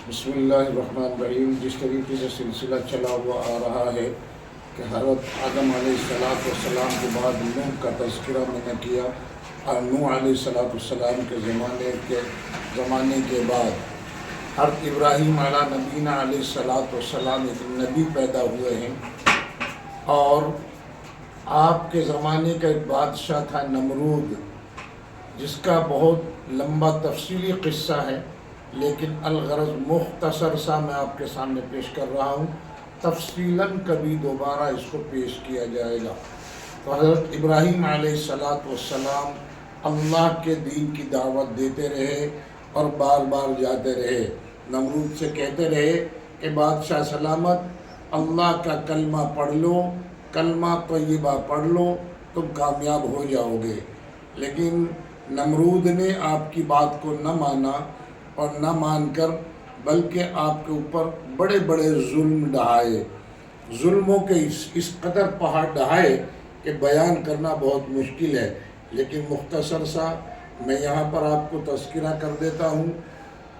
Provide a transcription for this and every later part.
بسم اللہ الرحمن الرحیم۔ جس طریقے سے سلسلہ چلا ہوا آ رہا ہے کہ حضرت آدم علیہ السلام کے بعد نوح کا تذکرہ میں نے کیا، اور نوح علیہ السلام کے زمانے کے بعد حضرت ابراہیم علیہ نبینا علیہ السلام ایک نبی پیدا ہوئے ہیں، اور آپ کے زمانے کا ایک بادشاہ تھا نمرود، جس کا بہت لمبا تفصیلی قصہ ہے، لیکن الغرض مختصر سا میں آپ کے سامنے پیش کر رہا ہوں۔ تفصیلاً کبھی دوبارہ اس کو پیش کیا جائے گا۔ تو حضرت ابراہیم علیہ السلام اللہ کے دین کی دعوت دیتے رہے اور بار بار جاتے رہے، نمرود سے کہتے رہے کہ بادشاہ سلامت، اللہ کا کلمہ پڑھ لو، کلمہ طیبہ پڑھ لو، تم کامیاب ہو جاؤ گے۔ لیکن نمرود نے آپ کی بات کو نہ مانا، اور نہ مان کر بلکہ آپ کے اوپر بڑے بڑے ظلم ڈھائے، ظلموں کے اس قدر پہاڑ ڈھائے کہ بیان کرنا بہت مشکل ہے، لیکن مختصر سا میں یہاں پر آپ کو تذکرہ کر دیتا ہوں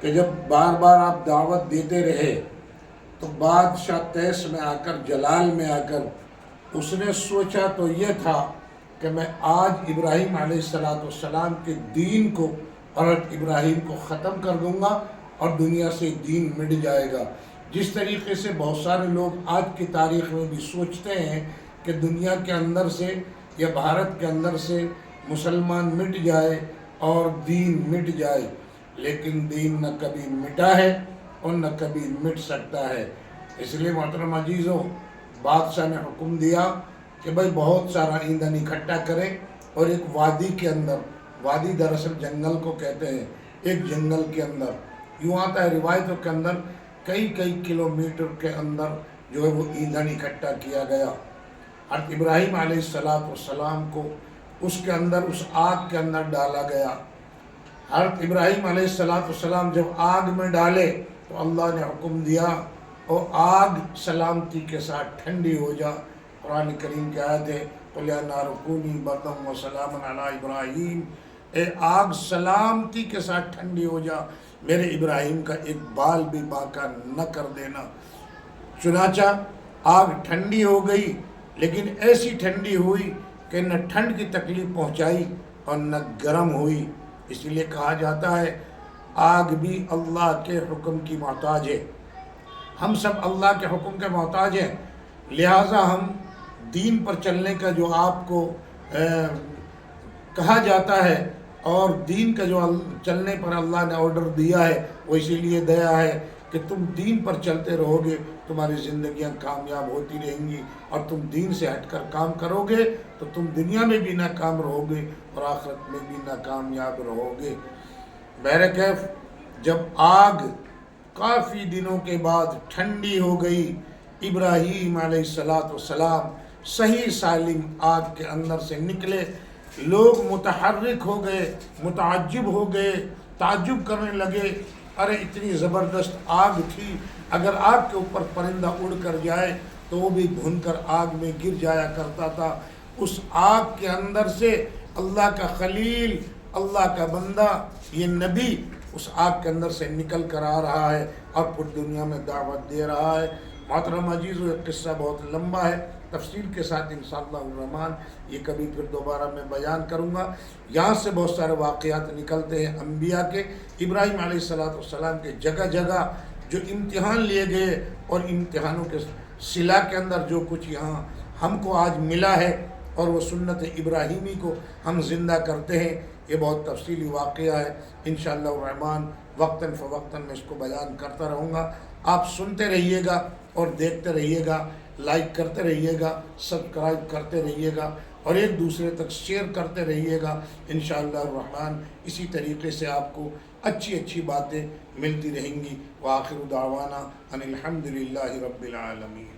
کہ جب بار بار آپ دعوت دیتے رہے تو بادشاہ تیس میں آ کر، جلال میں آ کر اس نے سوچا تو یہ تھا کہ میں آج ابراہیم علیہ السلام کے دین کو، حضرت ابراہیم کو ختم کر دوں گا اور دنیا سے دین مٹ جائے گا۔ جس طریقے سے بہت سارے لوگ آج کی تاریخ میں بھی سوچتے ہیں کہ دنیا کے اندر سے یا بھارت کے اندر سے مسلمان مٹ جائے اور دین مٹ جائے، لیکن دین نہ کبھی مٹا ہے اور نہ کبھی مٹ سکتا ہے۔ اس لیے محترم عزیزو، بادشاہ نے حکم دیا کہ بھائی بہت سارا ایندھن اکٹھا کریں، اور ایک وادی کے اندر، وادی دراصل جنگل کو کہتے ہیں، ایک جنگل کے اندر، یوں آتا ہے روایتوں کے اندر، کئی کلومیٹر کے اندر جو ہے وہ ایندھن اکٹھا کیا گیا۔ حضرت ابراہیم علیہ السلام کو اس کے اندر، اس آگ کے اندر ڈالا گیا۔ حضرت ابراہیم علیہ السلام جب آگ میں ڈالے تو اللہ نے حکم دیا اور آگ سلامتی کے ساتھ ٹھنڈی ہو جا۔ قرآن کریم کی آیت ہے، قُلْ يَا نَارُ كُونِي بَرْدًا وَسَلَامًا عَلَىٰ إِبْرَاهِيمَ، اے آگ سلامتی کے ساتھ ٹھنڈی ہو جا، میرے ابراہیم کا ایک بال بھی باقی نہ کر دینا۔ چنانچہ آگ ٹھنڈی ہو گئی، لیکن ایسی ٹھنڈی ہوئی کہ نہ ٹھنڈ کی تکلیف پہنچائی اور نہ گرم ہوئی۔ اس لیے کہا جاتا ہے آگ بھی اللہ کے حکم کی محتاج ہے۔ ہم سب اللہ کے حکم کے محتاج ہیں، لہٰذا ہم دین پر چلنے کا جو آپ کو کہا جاتا ہے، اور دین کا جو چلنے پر اللہ نے آرڈر دیا ہے، وہ اسی لیے دیا ہے کہ تم دین پر چلتے رہو گے، تمہاری زندگیاں کامیاب ہوتی رہیں گی، اور تم دین سے ہٹ کر کام کرو گے تو تم دنیا میں بھی ناکام رہو گے اور آخرت میں بھی ناکامیاب رہو گے۔ بہرکیف جب آگ کافی دنوں کے بعد ٹھنڈی ہو گئی، ابراہیم علیہ السلام صحیح سالم آگ کے اندر سے نکلے۔ لوگ متحرک ہو گئے، متعجب ہو گئے، تعجب کرنے لگے، ارے اتنی زبردست آگ تھی، اگر آگ کے اوپر پرندہ اڑ کر جائے تو وہ بھی بھن کر آگ میں گر جایا کرتا تھا۔ اس آگ کے اندر سے اللہ کا خلیل، اللہ کا بندہ، یہ نبی اس آگ کے اندر سے نکل کر آ رہا ہے اور پوری دنیا میں دعوت دے رہا ہے۔ محترم عزیزو، یہ قصہ بہت لمبا ہے، تفصیل کے ساتھ انشاءاللہ الرحمن یہ کبھی پھر دوبارہ میں بیان کروں گا۔ یہاں سے بہت سارے واقعات نکلتے ہیں انبیاء کے، ابراہیم علیہ السلام کے جگہ جگہ جو امتحان لیے گئے، اور امتحانوں کے صلہ کے اندر جو کچھ یہاں ہم کو آج ملا ہے، اور وہ سنت ابراہیمی کو ہم زندہ کرتے ہیں، یہ بہت تفصیلی واقعہ ہے۔ انشاءاللہ الرحمن وقتاً فوقتاً میں اس کو بیان کرتا رہوں گا۔ آپ سنتے رہیے گا اور دیکھتے رہیے گا، لائک کرتے رہیے گا، سبسکرائب کرتے رہیے گا، اور ایک دوسرے تک شیئر کرتے رہیے گا۔ انشاءاللہ الرحمن اسی طریقے سے آپ کو اچھی باتیں ملتی رہیں گی۔ وآخر دعوانا ان الحمدللہ رب العالمین۔